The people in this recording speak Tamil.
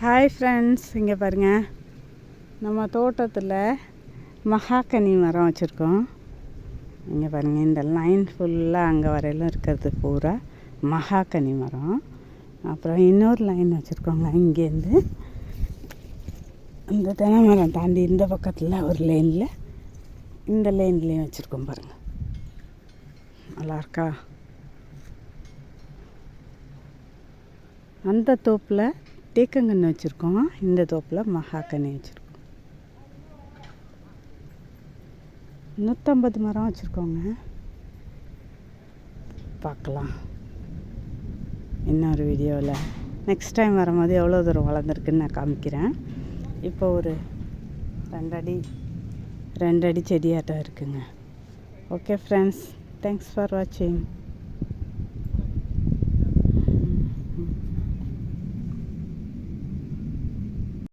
ஹாய் ஃப்ரெண்ட்ஸ், இங்கே பாருங்கள், நம்ம தோட்டத்தில் மகாகனி மரம் வச்சுருக்கோம். இங்கே பாருங்கள், இந்த லைன் ஃபுல்லாக அங்கே வரையிலும் இருக்கிறது பூரா மகாகனி மரம். அப்புறம் இன்னொரு லைன் வச்சுருக்கோங்க. இங்கேருந்து இந்த தென்னை மரம் தாண்டி இந்த பக்கத்தில் ஒரு லைனில், இந்த லைன்லேயும் வச்சுருக்கோம். பாருங்கள், நல்லாயிருக்கா? அந்த தோப்பில் தேக்கங்கன்று வச்சுருக்கோம், இந்த தோப்பில் மகாகனி வச்சுருக்கோம். 150 மரம் வச்சுருக்கோங்க. பார்க்கலாம் இன்னொரு வீடியோவில். நெக்ஸ்ட் டைம் வரும்போது எவ்வளோ தூரம் வளர்ந்துருக்குன்னு நான் காமிக்கிறேன். இப்போ ஒரு 2 அடி செடியாட்டம் இருக்குங்க. ஓகே ஃப்ரெண்ட்ஸ், தேங்க்ஸ் ஃபார் வாட்சிங்.